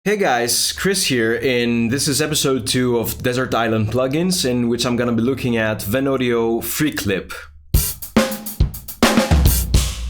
Hey guys, Chris here, and this is episode 2 of Desert Island Plugins, and this is episode 2 of Desert Island Plugins, in which I'm going to be looking at Venaudio FreeClip.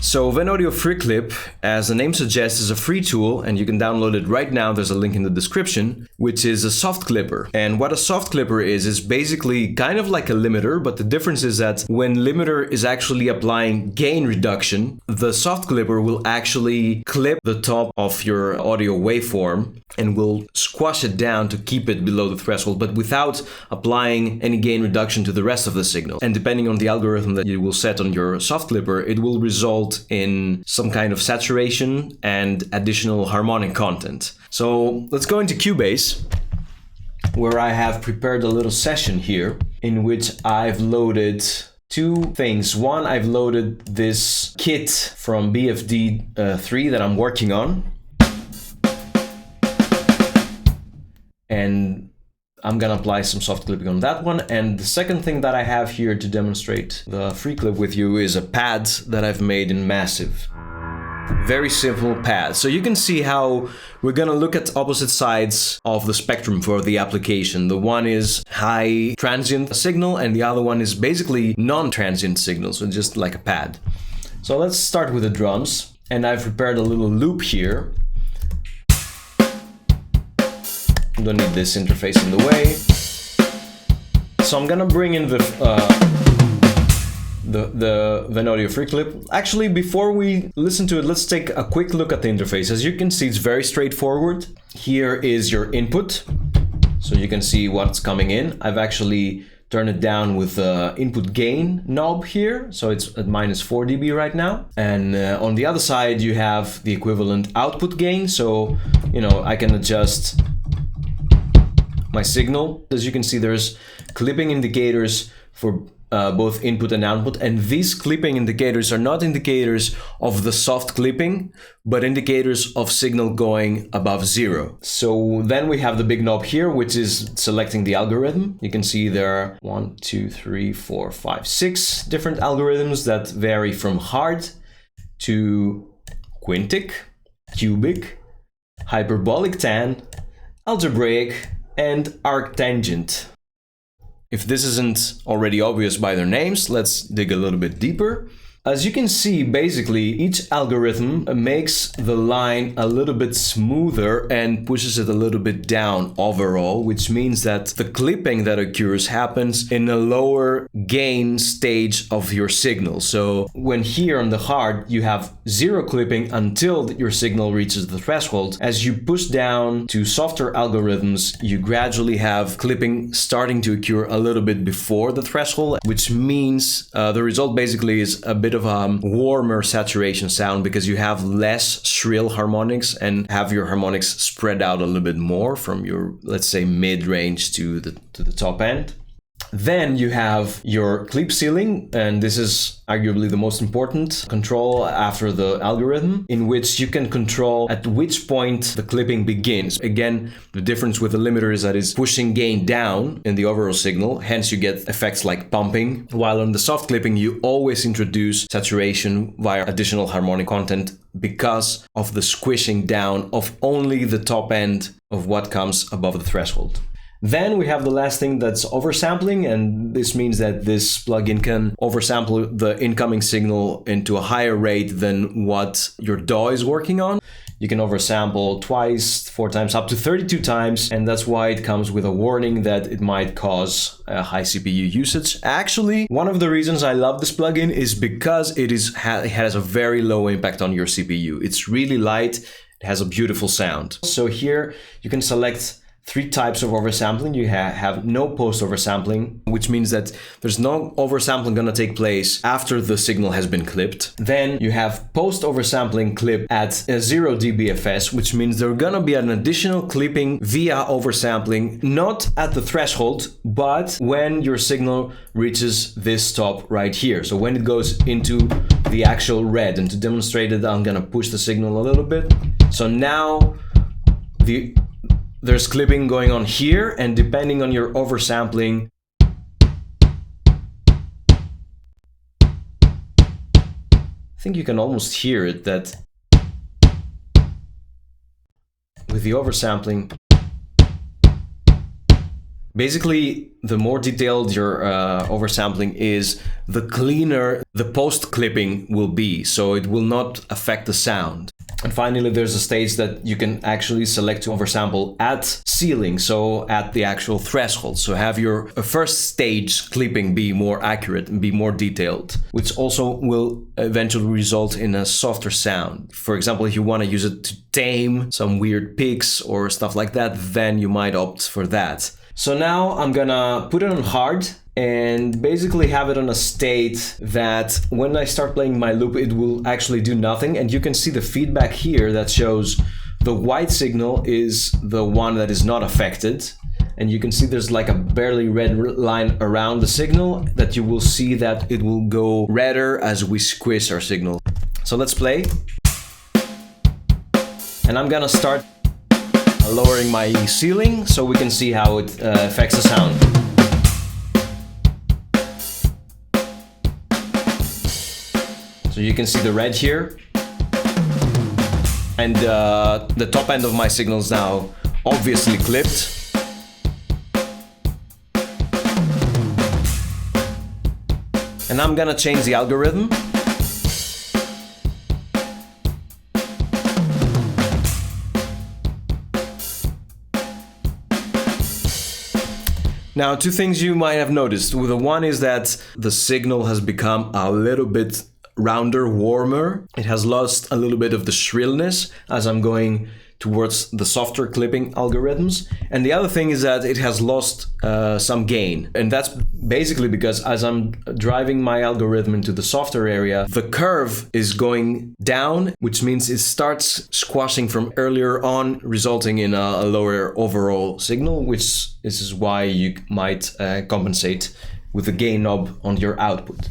So Venaudio FreeClip, as the name suggests, is a free tool, and you can download it right now. There's a link in the description, which is a soft clipper. And what a soft clipper is basically kind of like a limiter, but the difference is that when limiter is actually applying gain reduction, the soft clipper will actually clip the top of your audio waveform and will squash it down to keep it below the threshold, but without applying any gain reduction to the rest of the signal. And depending on the algorithm that you will set on your soft clipper, it will result in some kind of saturation and additional harmonic content. So let's go into Cubase, where I have prepared a little session here in which I've loaded two things. One, I've loaded this kit from BFD 3 that I'm working on. And I'm gonna apply some soft clipping on that one. And the second thing that I have here to demonstrate the free clip with you is a pad that I've made in Massive. Very simple pad. So you can see how we're gonna look at opposite sides of the spectrum for the application. The one is high transient signal and the other one is basically non-transient signal, so just like a pad. So let's start with the drums. And I've prepared a little loop here. Don't need this interface in the way. So I'm gonna bring in the Venaudio FreeClip. Actually, before we listen to it, let's take a quick look at the interface. As you can see, it's very straightforward. Here is your input, so you can see what's coming in. I've actually turned it down with the input gain knob here, so it's at -4 dB right now. And on the other side, you have the equivalent output gain, so I can adjust my signal. As you can see, there's clipping indicators for both input and output, and these clipping indicators are not indicators of the soft clipping, but indicators of signal going above 0. So then we have the big knob here, which is selecting the algorithm. You can see there are 1, 2, 3, 4, 5, 6 different algorithms that vary from hard to quintic, cubic, hyperbolic tan, algebraic, and arctangent. If this isn't already obvious by their names, let's dig a little bit deeper. As you can see, basically, each algorithm makes the line a little bit smoother and pushes it a little bit down overall, which means that the clipping that occurs happens in a lower gain stage of your signal. So when here on the hard, you have 0 clipping until your signal reaches the threshold. As you push down to softer algorithms, you gradually have clipping starting to occur a little bit before the threshold, which means the result basically is a bit of a warmer saturation sound because you have less shrill harmonics and have your harmonics spread out a little bit more from your, let's say, mid-range to the top end. Then you have your clip ceiling, and this is arguably the most important control after the algorithm, in which you can control at which point the clipping begins. Again, the difference with the limiter is that it's pushing gain down in the overall signal, hence you get effects like pumping, while on the soft clipping you always introduce saturation via additional harmonic content because of the squishing down of only the top end of what comes above the threshold. Then we have the last thing, that's oversampling, and this means that this plugin can oversample the incoming signal into a higher rate than what your DAW is working on. You can oversample twice, 4 times, up to 32 times, and that's why it comes with a warning that it might cause a high CPU usage. Actually, one of the reasons I love this plugin is because it has a very low impact on your CPU. It's really light, it has a beautiful sound. So here you can select 3 types of oversampling. You have no post oversampling, which means that there's no oversampling gonna take place after the signal has been clipped. Then you have post oversampling clip at 0 dBFS, which means there's gonna be an additional clipping via oversampling, not at the threshold, but when your signal reaches this top right here. So when it goes into the actual red, and to demonstrate it, I'm gonna push the signal a little bit. So now there's clipping going on here, and depending on your oversampling, I think you can almost hear it, that with the oversampling, basically, the more detailed your oversampling is, the cleaner the post-clipping will be, so it will not affect the sound. And finally, there's a stage that you can actually select to oversample at ceiling, so at the actual threshold. So have your first stage clipping be more accurate and be more detailed, which also will eventually result in a softer sound. For example, if you want to use it to tame some weird picks or stuff like that, then you might opt for that. So now I'm gonna put it on hard and basically have it on a state that when I start playing my loop, it will actually do nothing. And you can see the feedback here that shows the white signal is the one that is not affected. And you can see there's like a barely red line around the signal that you will see that it will go redder as we squish our signal. So let's play. And I'm gonna start lowering my ceiling so we can see how it affects the sound. So you can see the red here. And the top end of my signal is now obviously clipped. And I'm gonna change the algorithm. Now, two things you might have noticed. The one is that the signal has become a little bit rounder, warmer. It has lost a little bit of the shrillness as I'm going towards the softer clipping algorithms. And the other thing is that it has lost some gain. And that's basically because as I'm driving my algorithm into the softer area, the curve is going down, which means it starts squashing from earlier on, resulting in a lower overall signal, which is why you might compensate with the gain knob on your output.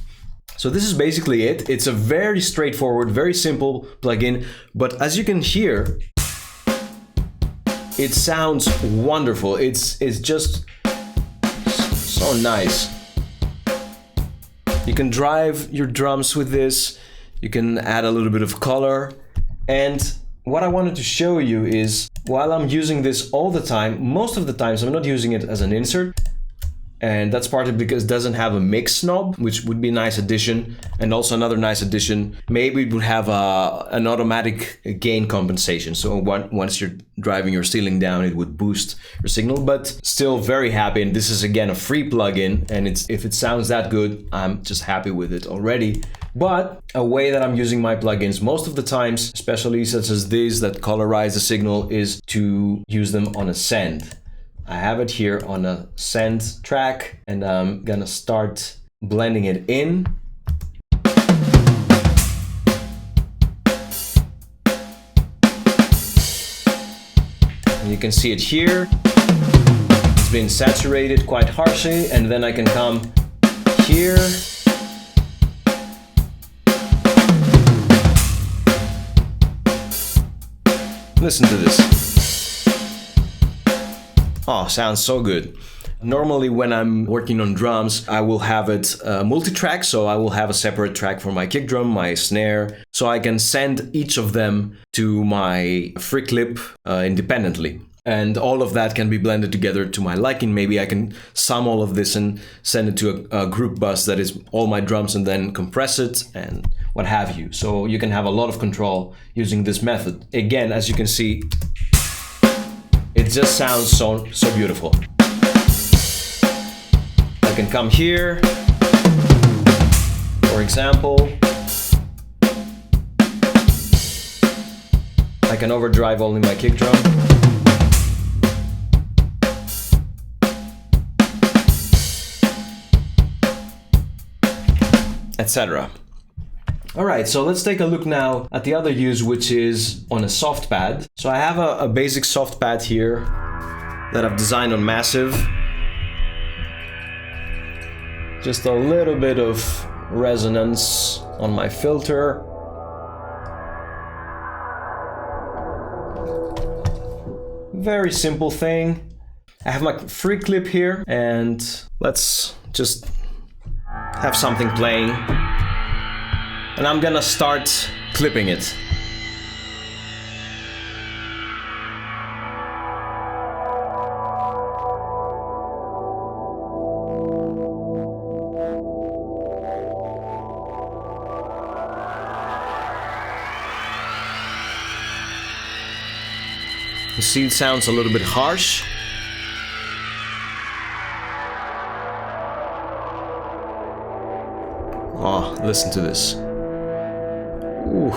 So this is basically it. It's a very straightforward, very simple plugin, but as you can hear, it sounds wonderful. It's just so nice. You can drive your drums with this. You can add a little bit of color. And what I wanted to show you is, while I'm using this all the time, most of the times I'm not using it as an insert. And that's partly because it doesn't have a mix knob, which would be a nice addition. And also another nice addition, maybe it would have an automatic gain compensation. So once you're driving your ceiling down, it would boost your signal, but still very happy. And this is again a free plugin. And if it sounds that good, I'm just happy with it already. But a way that I'm using my plugins most of the times, especially such as these that colorize the signal, is to use them on a send. I have it here on a send track and I'm gonna start blending it in. And you can see it here. It's been saturated quite harshly, and then I can come here. Listen to this. Oh, sounds so good. Normally when I'm working on drums, I will have it multi-track, so I will have a separate track for my kick drum, my snare, so I can send each of them to my FreeClip independently. And all of that can be blended together to my liking. Maybe I can sum all of this and send it to a group bus that is all my drums and then compress it and what have you. So you can have a lot of control using this method. Again, as you can see, it just sounds so beautiful. I can come here, for example. I can overdrive only my kick drum. Etc. Alright, so let's take a look now at the other use, which is on a soft pad. So I have a basic soft pad here that I've designed on Massive. Just a little bit of resonance on my filter. Very simple thing. I have my FreeClip here, and let's just have something playing. And I'm gonna start clipping it. You see, it sounds a little bit harsh. Oh, listen to this. Ooh.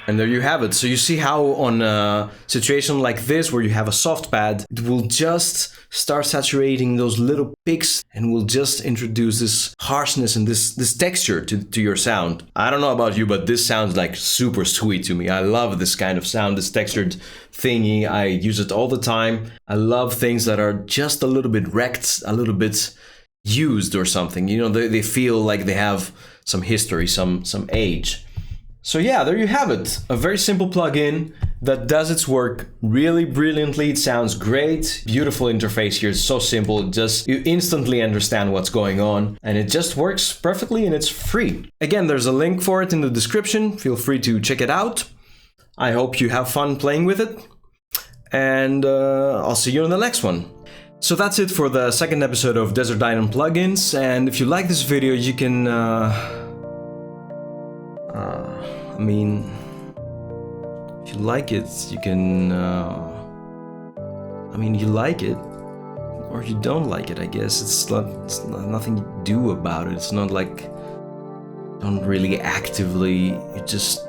And there you have it. So you see how on a situation like this, where you have a soft pad, it will just start saturating those little peaks and will just introduce this harshness and this texture to your sound. I don't know about you, but this sounds like super sweet to me. I love this kind of sound, this textured thingy. I use it all the time. I love things that are just a little bit wrecked, a little bit used or something. You know, they feel like they have some history, some age. So yeah, there you have it. A very simple plugin that does its work really brilliantly. It sounds great. Beautiful interface here. It's so simple. You instantly understand what's going on, and it just works perfectly, and it's free. Again, there's a link for it in the description. Feel free to check it out. I hope you have fun playing with it, and I'll see you in the next one. So that's it for the second episode of Desert Island Plugins, and if you like this video, you can I mean, if you like it, you can, I mean, you like it, or you don't like it, I guess. It's nothing you do about it. It's not like, don't really actively, it's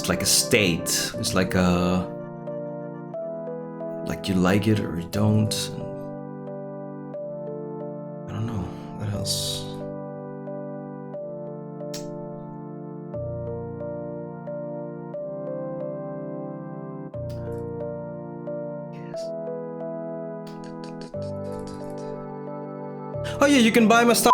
like a state. It's like you like it or you don't. I don't know, what else? Oh yeah, you can buy my stuff.